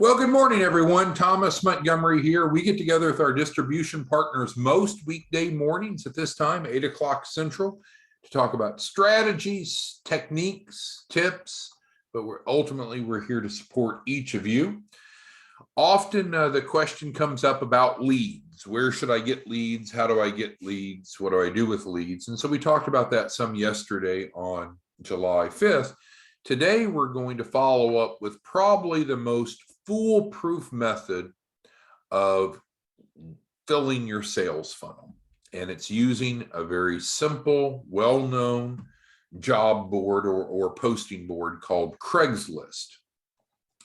Well, good morning, everyone. Thomas Montgomery here. We get together with our distribution partners most weekday mornings at this time, 8 o'clock Central, to talk about strategies, techniques, tips, but we're here to support each of you. Often the question comes up about leads. Where should I get leads? How do I get leads? What do I do with leads? And so we talked about that some yesterday on July 5th. Today, we're going to follow up with probably the most foolproof method of filling your sales funnel. And it's using a very simple, well-known job board or posting board called Craigslist.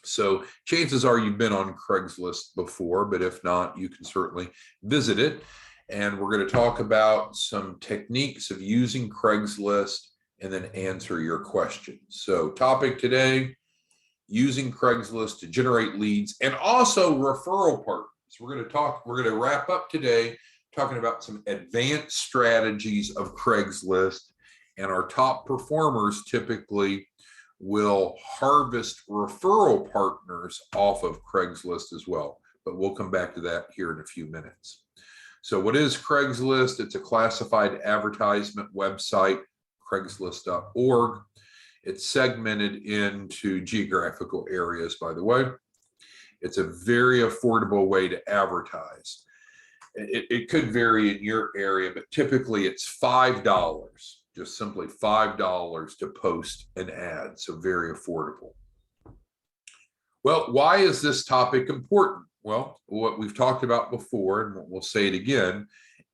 So chances are you've been on Craigslist before, but if not, you can certainly visit it. And we're going to talk about some techniques of using Craigslist and then answer your questions. So topic today, using Craigslist to generate leads and also referral partners. We're going to wrap up today talking about some advanced strategies of Craigslist, and our top performers typically will harvest referral partners off of Craigslist as well. But we'll come back to that here in a few minutes. So what is Craigslist? It's a classified advertisement website, Craigslist.org. It's segmented into geographical areas, by the way. It's a very affordable way to advertise. It could vary in your area, but typically it's $5, just simply $5 to post an ad, so very affordable. Well, why is this topic important? Well, what we've talked about before, and we'll say it again,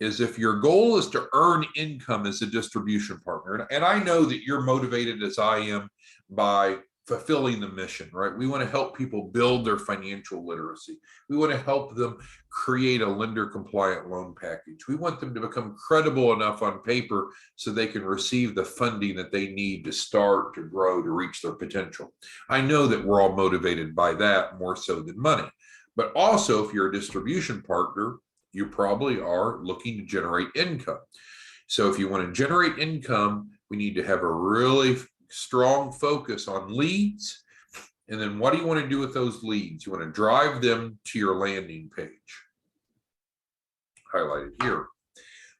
is if your goal is to earn income as a distribution partner, and I know that you're motivated as I am by fulfilling the mission, right? We want to help people build their financial literacy. We want to help them create a lender compliant loan package. We want them to become credible enough on paper so they can receive the funding that they need to start, to grow, to reach their potential. I know that we're all motivated by that more so than money, but also if you're a distribution partner, you probably are looking to generate income. So if you want to generate income, we need to have a really strong focus on leads. And then what do you want to do with those leads? You want to drive them to your landing page. Highlighted here.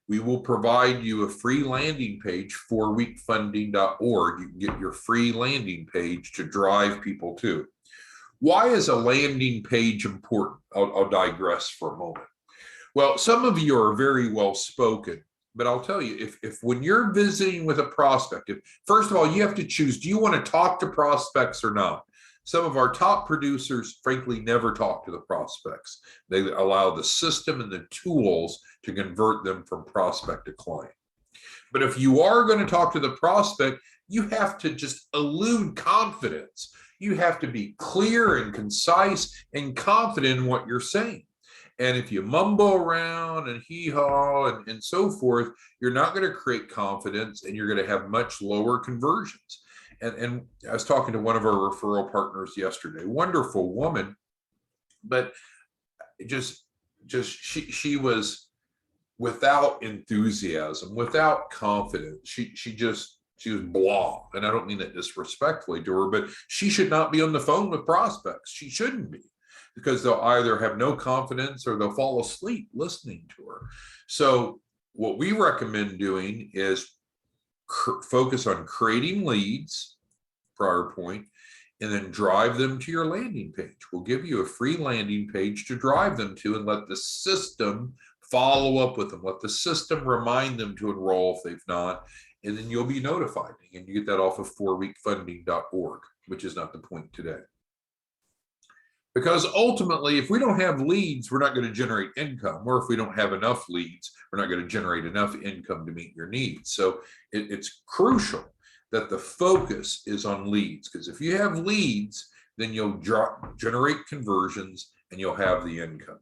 We will provide you a free landing page, 4weekfunding.org. You can get your free landing page to drive people to. Why is a landing page important? I'll digress for a moment. Well, some of you are very well spoken, but I'll tell you, if when you're visiting with a prospect, first of all, you have to choose, do you want to talk to prospects or not? Some of our top producers, frankly, never talk to the prospects. They allow the system and the tools to convert them from prospect to client. But if you are going to talk to the prospect, you have to just elude confidence. You have to be clear and concise and confident in what you're saying. And if you mumble around and hee-haw and so forth, you're not going to create confidence and you're going to have much lower conversions. And I was talking to one of our referral partners yesterday, wonderful woman, but she was without enthusiasm, without confidence. She was blah. And I don't mean that disrespectfully to her, but she should not be on the phone with prospects. She shouldn't be, because they'll either have no confidence or they'll fall asleep listening to her. So what we recommend doing is focus on creating leads, prior point, and then drive them to your landing page. We'll give you a free landing page to drive them to and let the system follow up with them. Let the system remind them to enroll if they've not, and then you'll be notified. And you get that off of 4weekfunding.org, which is not the point today. Because ultimately, if we don't have leads, we're not going to generate income. Or if we don't have enough leads, we're not going to generate enough income to meet your needs. So it's crucial that the focus is on leads. Because if you have leads, then you'll generate conversions and you'll have the income.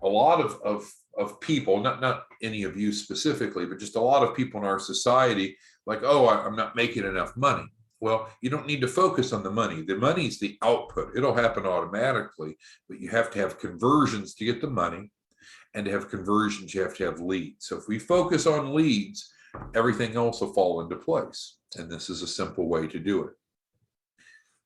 A lot of people, not any of you specifically, but just a lot of people in our society, like, oh, I'm not making enough money. Well, you don't need to focus on the money. The money is the output. It'll happen automatically, but you have to have conversions to get the money, and to have conversions, you have to have leads. So if we focus on leads, everything else will fall into place. And this is a simple way to do it.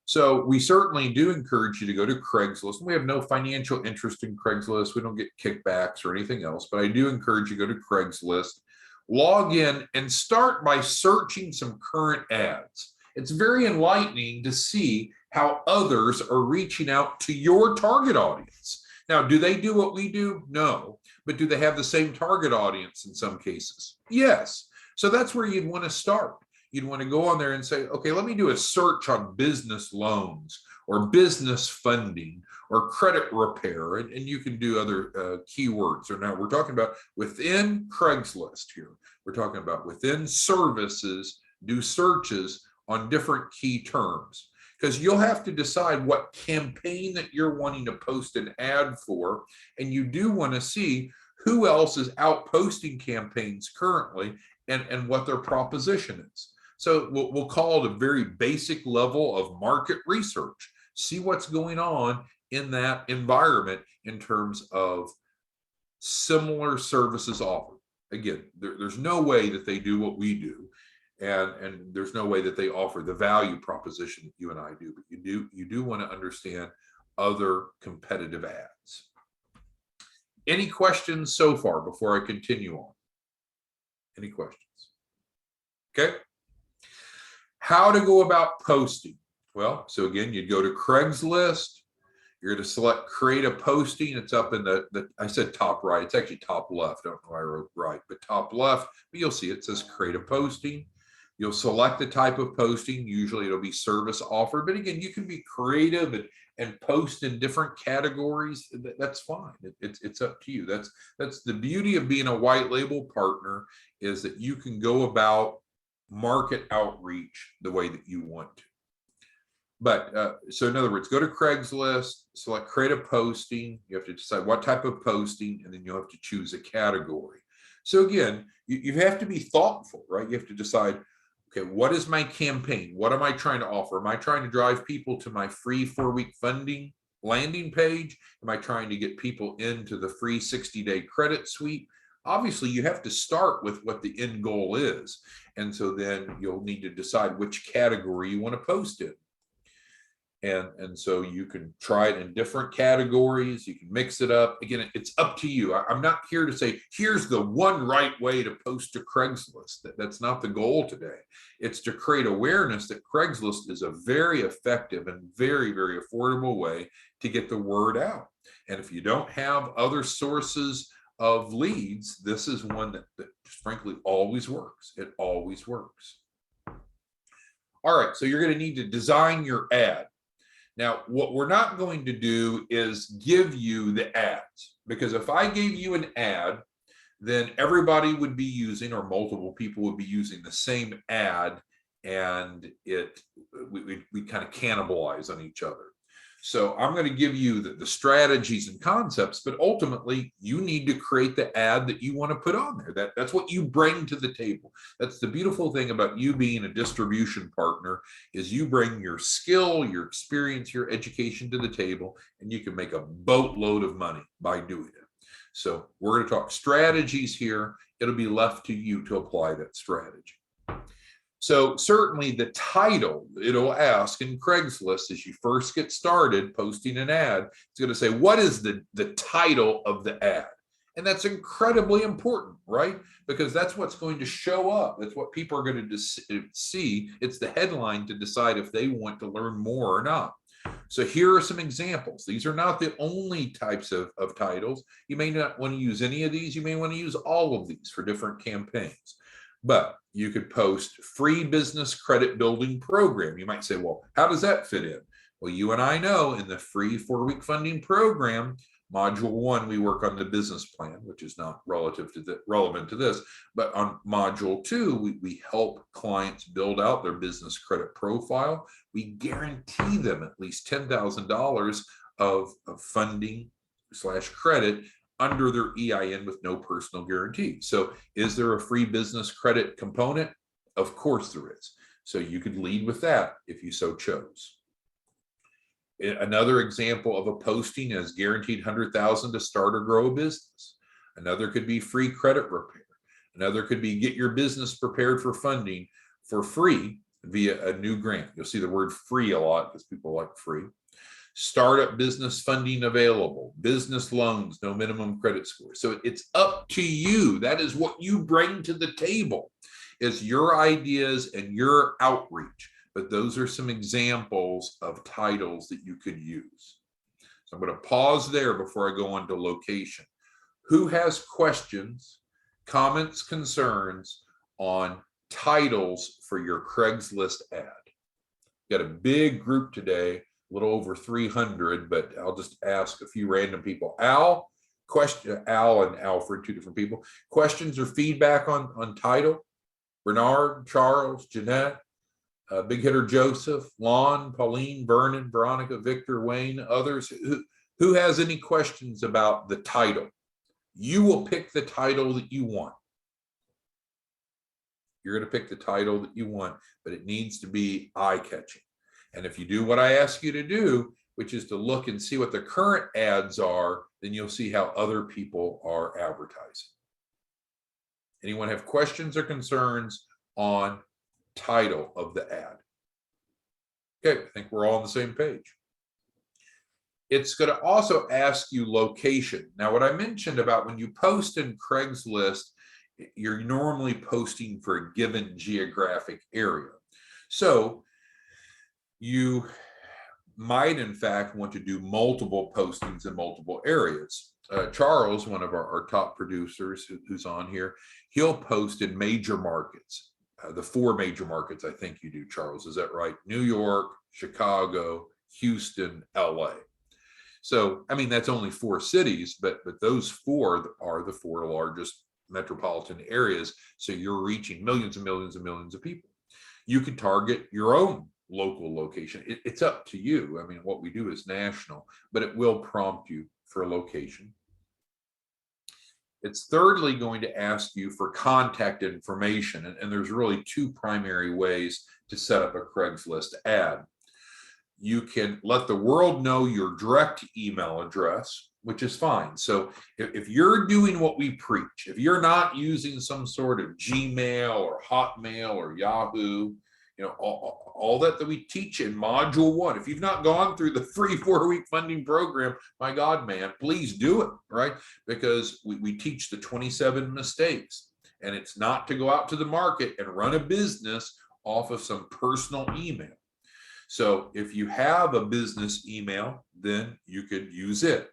So we certainly do encourage you to go to Craigslist. We have no financial interest in Craigslist. We don't get kickbacks or anything else, but I do encourage you to go to Craigslist, log in, and start by searching some current ads. It's very enlightening to see how others are reaching out to your target audience. Now, do they do what we do? No. But do they have the same target audience in some cases? Yes. So that's where you'd want to start. You'd want to go on there and say, okay, let me do a search on business loans or business funding or credit repair. And you can do other keywords. So now we're talking about within Craigslist here. We're talking about within services, do searches on different key terms, because you'll have to decide what campaign that you're wanting to post an ad for. And you do want to see who else is out posting campaigns currently and what their proposition is. So we'll call it a very basic level of market research. See what's going on in that environment in terms of similar services offered. Again, there's no way that they do what we do, and there's no way that they offer the value proposition that you and I do. But you do want to understand other competitive ads. Any questions so far before I continue on? Any questions? Okay. How to go about posting? Well, so again, you'd go to Craigslist. You're going to select create a posting. It's up in the I said top right. It's actually top left. I don't know why I wrote right, but top left. But you'll see it says create a posting. You'll select the type of posting. Usually it'll be service offer. But again, you can be creative and post in different categories. That's fine. It's up to you. That's the beauty of being a white label partner, is that you can go about market outreach the way that you want to. But so in other words, go to Craigslist, select create a posting. You have to decide what type of posting, and then you'll have to choose a category. So again, you have to be thoughtful, right? You have to decide, okay, what is my campaign? What am I trying to offer? Am I trying to drive people to my free 4-week funding landing page? Am I trying to get people into the free 60-day credit suite? Obviously, you have to start with what the end goal is. And so then you'll need to decide which category you want to post in. And so you can try it in different categories. You can mix it up. Again, it's up to you. I'm not here to say, here's the one right way to post to Craigslist. That's not the goal today. It's to create awareness that Craigslist is a very effective and very, very affordable way to get the word out. And if you don't have other sources of leads, this is one that just frankly always works. It always works. All right, so you're going to need to design your ad. Now, what we're not going to do is give you the ads, because if I gave you an ad, then everybody would be using, or multiple people would be using the same ad, and we kind of cannibalize on each other. So I'm going to give you the strategies and concepts, but ultimately you need to create the ad that you want to put on there. That's what you bring to the table. That's the beautiful thing about you being a distribution partner, is you bring your skill, your experience, your education to the table, and you can make a boatload of money by doing it. So we're going to talk strategies here. It'll be left to you to apply that strategy. So certainly the title, it'll ask in Craigslist as you first get started posting an ad, it's going to say, what is the title of the ad? And that's incredibly important, right? Because that's what's going to show up. That's what people are going to see. It's the headline to decide if they want to learn more or not. So here are some examples. These are not the only types of titles. You may not want to use any of these. You may want to use all of these for different campaigns. But you could post free business credit building program. You might say, well, how does that fit in? Well, you and I know in the free 4-week funding program, module 1, we work on the business plan, which is not relevant to this. But on module 2, we help clients build out their business credit profile. We guarantee them at least $10,000 of funding / credit under their EIN with no personal guarantee. So is there a free business credit component? Of course there is. So you could lead with that if you so chose. Another example of a posting is guaranteed $100,000 to start or grow a business. Another could be free credit repair. Another could be get your business prepared for funding for free via a new grant. You'll see the word free a lot because people like free. Startup business funding available, business loans, no minimum credit score. So it's up to you. That is what you bring to the table, is your ideas and your outreach. But those are some examples of titles that you could use. So I'm going to pause there before I go on to location. Who has questions, comments, concerns on titles for your Craigslist ad? Got a big group today, a little over 300, but I'll just ask a few random people. Al and Alfred, two different people. Questions or feedback on title? Bernard, Charles, Jeanette, Big Hitter Joseph, Lon, Pauline, Vernon, Veronica, Victor, Wayne, others. Who has any questions about the title? You will pick the title that you want. You're going to pick the title that you want, but it needs to be eye-catching. And if you do what I ask you to do, which is to look and see what the current ads are, then you'll see how other people are advertising. Anyone have questions or concerns on title of the ad? Okay, I think we're all on the same page. It's going to also ask you location. Now, what I mentioned about when you post in Craigslist, you're normally posting for a given geographic area. So you might, in fact, want to do multiple postings in multiple areas. Charles, one of our top producers who's on here, he'll post in major markets. The 4 major markets I think you do, Charles, is that right? New York, Chicago, Houston, LA. So, I mean, that's only 4 cities, but those 4 are the 4 largest metropolitan areas. So you're reaching millions and millions and millions of people. You could target your own local location. It's up to you. I mean, what we do is national, but it will prompt you for a location. It's thirdly going to ask you for contact information. And there's really 2 primary ways to set up a Craigslist ad. You can let the world know your direct email address, which is fine. So if you're doing what we preach, if you're not using some sort of Gmail or Hotmail or Yahoo, you know, all that we teach in module 1, if you've not gone through the free 4-week funding program, my God, man, please do it, right? Because we teach the 27 mistakes, and it's not to go out to the market and run a business off of some personal email. So if you have a business email, then you could use it.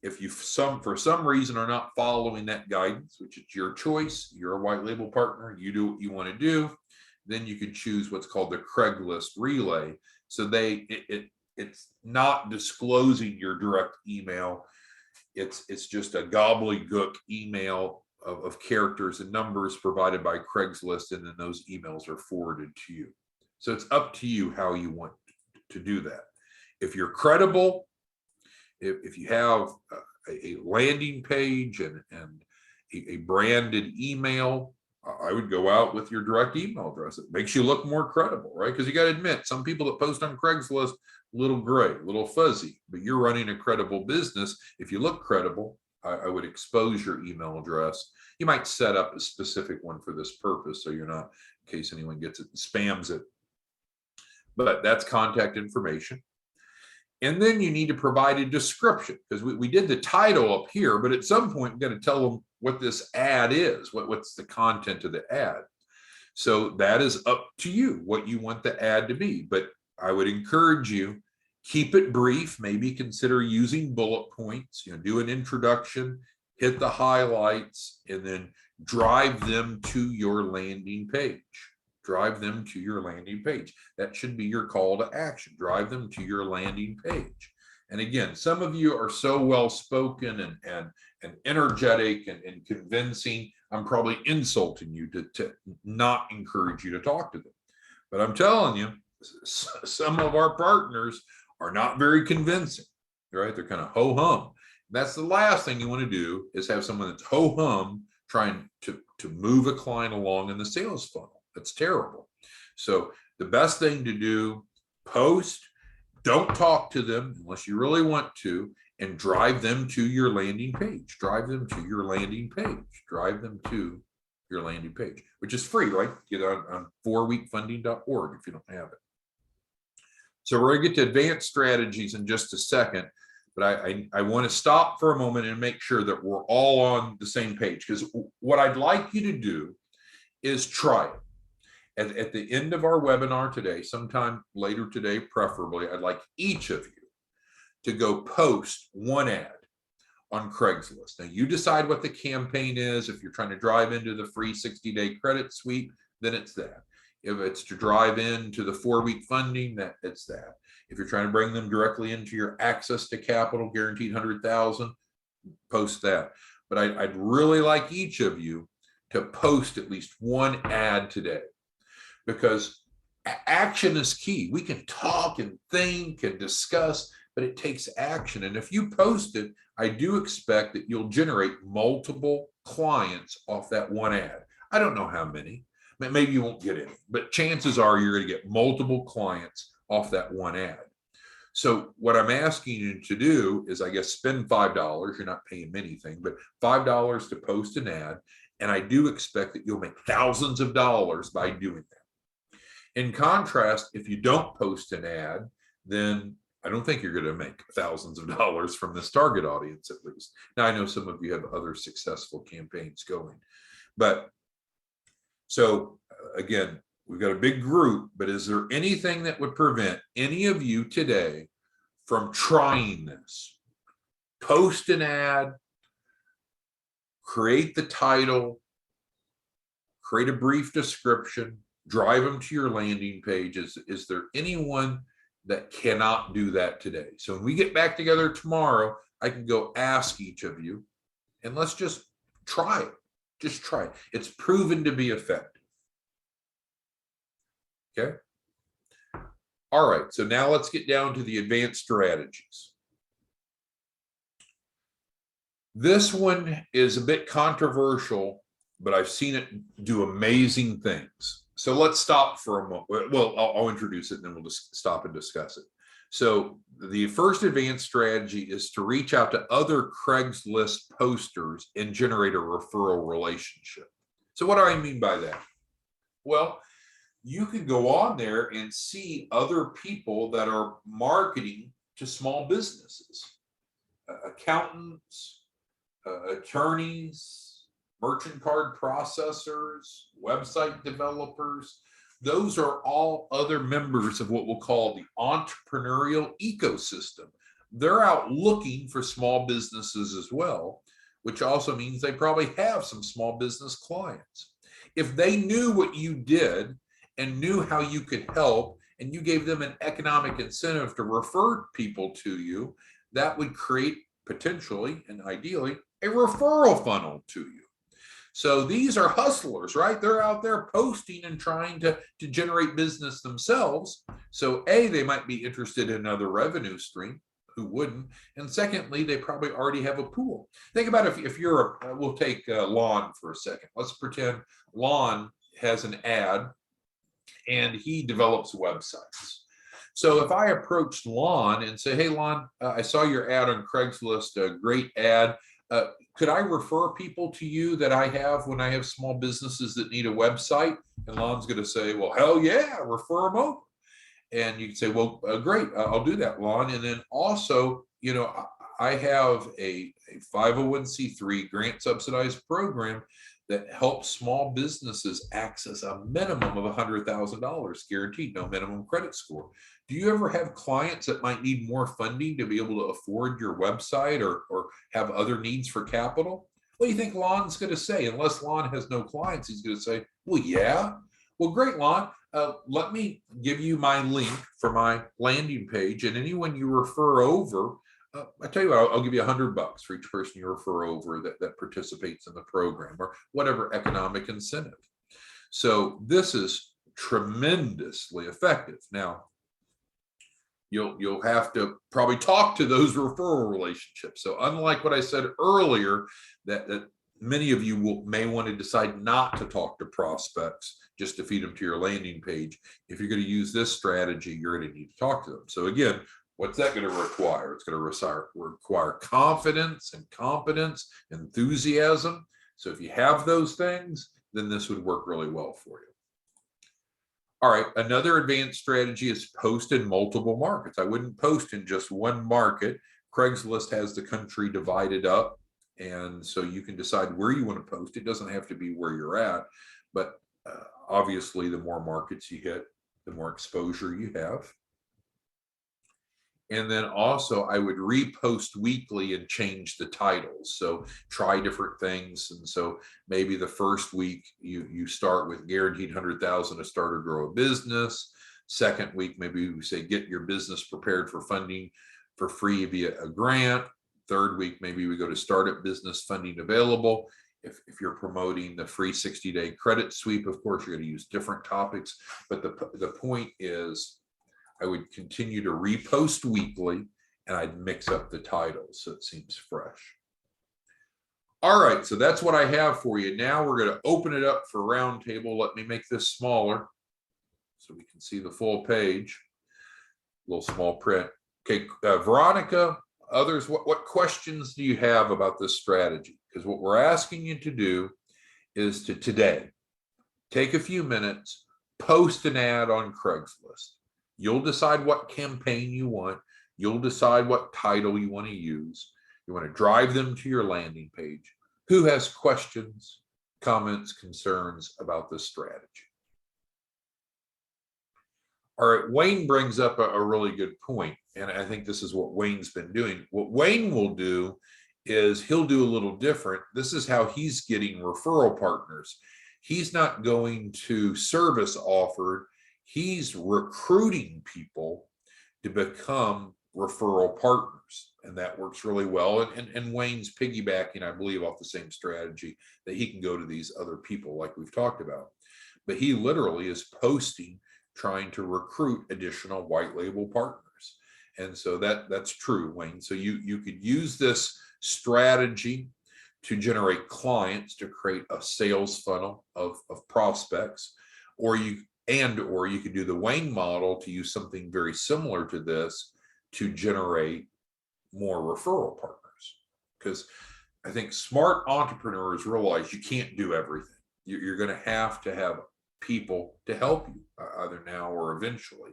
If you for some reason are not following that guidance, which is your choice, you're a white label partner, you do what you want to do, then you could choose what's called the Craigslist relay. So it's not disclosing your direct email. It's just a gobbledygook email of characters and numbers provided by Craigslist, and then those emails are forwarded to you. So it's up to you how you want to do that. If you're credible, if you have a landing page and a branded email, I would go out with your direct email address. It makes you look more credible, right? Because you got to admit, some people that post on Craigslist, a little gray, a little fuzzy, but you're running a credible business. If you look credible, I would expose your email address. You might set up a specific one for this purpose, so you're not, in case anyone gets it and spams it. But that's contact information. And then you need to provide a description, because we did the title up here, but at some point, we've got to tell them what this ad is, what's the content of the ad. So that is up to you, what you want the ad to be. But I would encourage you, keep it brief, maybe consider using bullet points, do an introduction, hit the highlights, and then drive them to your landing page. Drive them to your landing page. That should be your call to action. Drive them to your landing page. And again, some of you are so well-spoken and energetic and convincing, I'm probably insulting you to not encourage you to talk to them. But I'm telling you, some of our partners are not very convincing, right? They're kind of ho-hum. That's the last thing you want to do, is have someone that's ho-hum trying to move a client along in the sales funnel. That's terrible. So the best thing to do, post, don't talk to them unless you really want to, and drive them to your landing page. Drive them to your landing page. Drive them to your landing page, which is free, right? Get on 4weekfunding.org if you don't have it. So we're going to get to advanced strategies in just a second, but I want to stop for a moment and make sure that we're all on the same page, because what I'd like you to do is try it. At the end of our webinar today, sometime later today, preferably, I'd like each of you to go post one ad on Craigslist. Now, you decide what the campaign is. If you're trying to drive into the free 60-day credit sweep, then it's that. If it's to drive into the 4-week funding, that it's that. If you're trying to bring them directly into your access to capital, guaranteed 100,000, post that. But I'd really like each of you to post at least one ad today, because action is key. We can talk and think and discuss, but it takes action. And if you post it, I do expect that you'll generate multiple clients off that one ad. I don't know how many. Maybe you won't get any, but chances are you're going to get multiple clients off that one ad. So what I'm asking you to do is, I guess, spend $5. You're not paying anything, but $5 to post an ad. And I do expect that you'll make thousands of dollars by doing that. In contrast, if you don't post an ad, then I don't think you're going to make thousands of dollars from this target audience, at least. Now, I know some of you have other successful campaigns going, but so again, we've got a big group, but is there anything that would prevent any of you today from trying this? Post an ad, create the title, create a brief description, drive them to your landing page. Is there anyone that cannot do that today? So when we get back together tomorrow, I can go ask each of you, and let's just try it. Just try it. It's proven to be effective. Okay. All right. So now let's get down to the advanced strategies. This one is a bit controversial, but I've seen it do amazing things. So let's stop for a moment. Well, I'll introduce it and then we'll just stop and discuss it. So the first advanced strategy is to reach out to other Craigslist posters and generate a referral relationship. So what do I mean by that? Well, you can go on there and see other people that are marketing to small businesses, accountants, attorneys, merchant card processors, website developers. Those are all other members of what we'll call the entrepreneurial ecosystem. They're out looking for small businesses as well, which also means they probably have some small business clients. If they knew what you did and knew how you could help, and you gave them an economic incentive to refer people to you, that would create potentially and ideally a referral funnel to you. So these are hustlers, right? They're out there posting and trying to generate business themselves. So A, they might be interested in another revenue stream. Who wouldn't? And secondly, they probably already have a pool. Think about if you're, we'll take Lon for a second. Let's pretend Lon has an ad and he develops websites. So if I approached Lon and say, hey, Lon, I saw your ad on Craigslist, a great ad. Could I refer people to you that I have when I have small businesses that need a website? And Lon's going to say, well, hell yeah, refer them over. And you can say, well, great, I'll do that, Lon. And then also, you know, I have a 501c3 grant subsidized program that helps small businesses access a minimum of $100,000 guaranteed, no minimum credit score. Do you ever have clients that might need more funding to be able to afford your website or have other needs for capital? What do you think Lon's going to say? Unless Lon has no clients, he's going to say, well, yeah. Well, great, Lon. Let me give you my link for my landing page, and anyone you refer over, I tell you what, I'll give you $100 for each person you refer over that participates in the program, or whatever economic incentive. So this is tremendously effective. Now, you'll have to probably talk to those referral relationships. So unlike what I said earlier, that many of you may want to decide not to talk to prospects just to feed them to your landing page. If you're going to use this strategy, you're going to need to talk to them. So again, what's that going to require? It's going to require confidence and competence, enthusiasm. So if you have those things, then this would work really well for you. All right, another advanced strategy is post in multiple markets. I wouldn't post in just one market. Craigslist has the country divided up, and so you can decide where you want to post. It doesn't have to be where you're at, but obviously the more markets you hit, the more exposure you have. And then also I would repost weekly and change the titles. So try different things. And so maybe the first week you start with guaranteed 100,000 to start or grow a business. Second week, maybe we say get your business prepared for funding for free via a grant. Third week, maybe we go to startup business funding available. If you're promoting the free 60-day credit sweep, of course, you're going to use different topics. But the point is, I would continue to repost weekly, and I'd mix up the titles so it seems fresh. All right, so that's what I have for you. Now we're going to open it up for roundtable. Let me make this smaller so we can see the full page. A little small print. Okay, Veronica, others, what questions do you have about this strategy? Because what we're asking you to do is to today take a few minutes, post an ad on Craigslist. You'll decide what campaign you want. You'll decide what title you want to use. You want to drive them to your landing page. Who has questions, comments, concerns about this strategy? All right, Wayne brings up a really good point, and I think this is what Wayne's been doing. What Wayne will do is he'll do a little different. This is how he's getting referral partners. He's not going to service offered. He's recruiting people to become referral partners, and that works really well. And Wayne's piggybacking, I believe, off the same strategy that he can go to these other people like we've talked about. But he literally is posting, trying to recruit additional white label partners. And so that's true, Wayne. So you could use this strategy to generate clients, to create a sales funnel of prospects, or you could do the Wayne model to use something very similar to this to generate more referral partners. Because I think smart entrepreneurs realize you can't do everything. You're going to have people to help you, either now or eventually.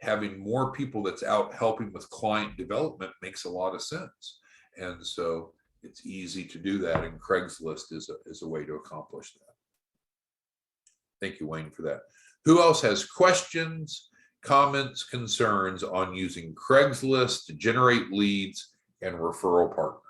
Having more people that's out helping with client development makes a lot of sense. And so it's easy to do that, and Craigslist is a way to accomplish that. Thank you, Wayne, for that. Who else has questions, comments, concerns on using Craigslist to generate leads and referral partners?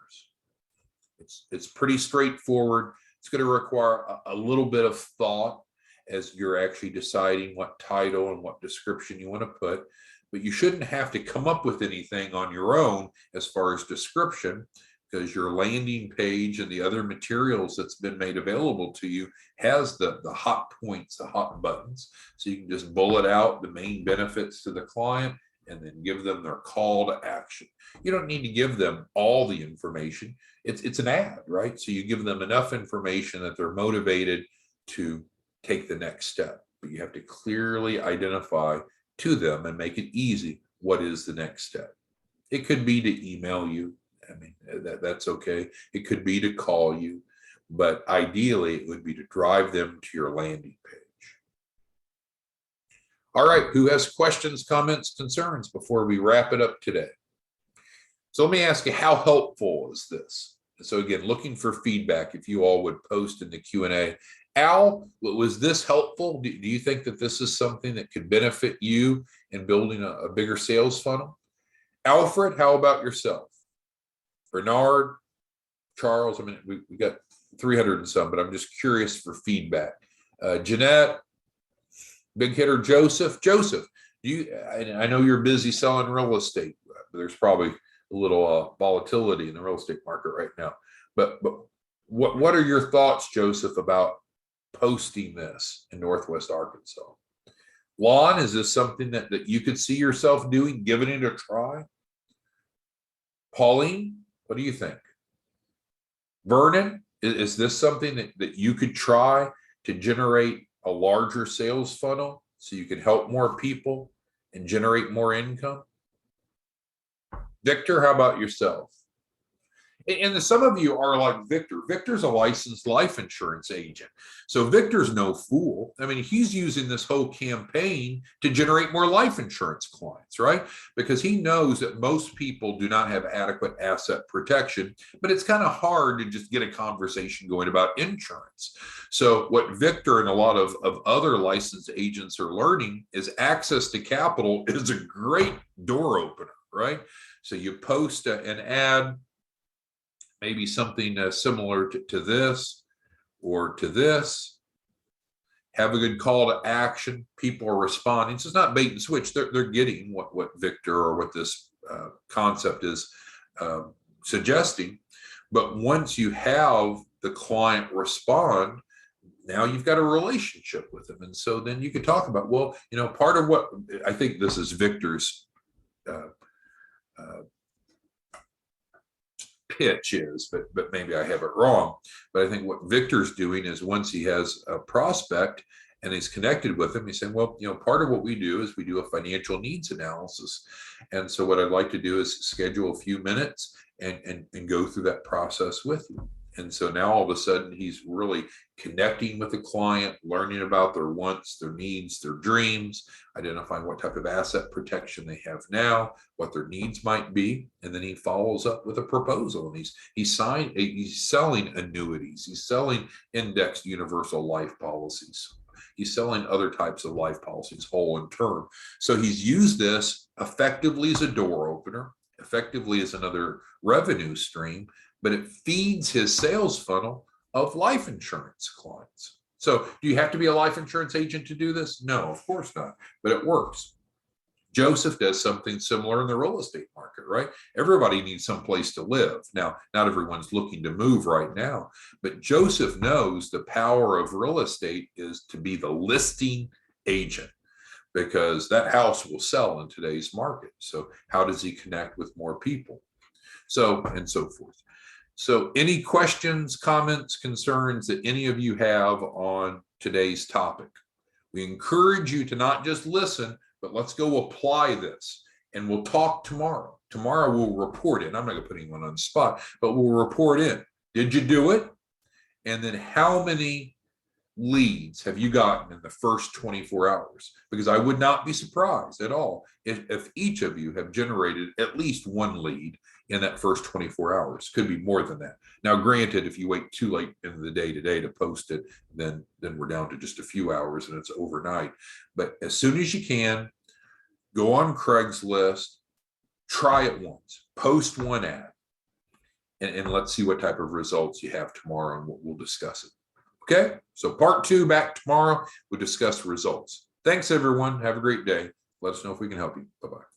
It's pretty straightforward. It's going to require a little bit of thought as you're actually deciding what title and what description you want to put, but you shouldn't have to come up with anything on your own as far as description, because your landing page and the other materials that's been made available to you has the hot points, the hot buttons. So you can just bullet out the main benefits to the client and then give them their call to action. You don't need to give them all the information. It's an ad, right? So you give them enough information that they're motivated to take the next step, but you have to clearly identify to them and make it easy. What is the next step? It could be to email you. I mean, that's okay. It could be to call you, but ideally it would be to drive them to your landing page. All right, who has questions, comments, concerns before we wrap it up today? So let me ask you, how helpful is this? So again, looking for feedback, if you all would post in the Q&A. Al, was this helpful? Do you think that this is something that could benefit you in building a bigger sales funnel? Alfred, how about yourself? Bernard, Charles, I mean, we got 300 and some, but I'm just curious for feedback. Jeanette, big hitter Joseph. Joseph, I know you're busy selling real estate, but there's probably a little volatility in the real estate market right now. But what are your thoughts, Joseph, about posting this in Northwest Arkansas? Lon, is this something that you could see yourself doing, giving it a try? Pauline, what do you think? Vernon, is this something that you could try to generate a larger sales funnel so you can help more people and generate more income? Victor, how about yourself? And some of you are like Victor. Victor's a licensed life insurance agent. So Victor's no fool. I mean, he's using this whole campaign to generate more life insurance clients, right? Because he knows that most people do not have adequate asset protection, but it's kind of hard to just get a conversation going about insurance. So what Victor and a lot of other licensed agents are learning is access to capital is a great door opener, right? So you post an ad, maybe something similar to this or to this, have a good call to action. People are responding. So it's not bait and switch. They're getting what Victor or what this concept is suggesting. But once you have the client respond, now you've got a relationship with them. And so then you could talk about, well, you know, part of what I think this is Victor's pitch is, but maybe I have it wrong. But I think what Victor's doing is once he has a prospect and he's connected with him, he's saying, well, you know, part of what we do is we do a financial needs analysis. And so what I'd like to do is schedule a few minutes and go through that process with you. And so now all of a sudden he's really connecting with the client, learning about their wants, their needs, their dreams, identifying what type of asset protection they have now, what their needs might be. And then he follows up with a proposal, and he's selling annuities. He's selling indexed universal life policies. He's selling other types of life policies, whole and term. So he's used this effectively as a door opener, effectively as another revenue stream, but it feeds his sales funnel of life insurance clients. So do you have to be a life insurance agent to do this? No, of course not, but it works. Joseph does something similar in the real estate market, right? Everybody needs some place to live. Now, not everyone's looking to move right now, but Joseph knows the power of real estate is to be the listing agent, because that house will sell in today's market. So how does he connect with more people? So, and so forth. So any questions, comments, concerns that any of you have on today's topic? We encourage you to not just listen, but let's go apply this, and we'll talk tomorrow. Tomorrow we'll report in. I'm not going to put anyone on the spot, but we'll report in. Did you do it? And then how many leads have you gotten in the first 24 hours? Because I would not be surprised at all if each of you have generated at least one lead in that first 24 hours. Could be more than that. Now, granted, if you wait too late in the day today to post it, then we're down to just a few hours and it's overnight. But as soon as you can, go on Craigslist, try it once, post one ad, and let's see what type of results you have tomorrow, and we'll discuss it. Okay, so part 2 back tomorrow. We'll discuss results. Thanks, everyone. Have a great day. Let us know if we can help you. Bye-bye.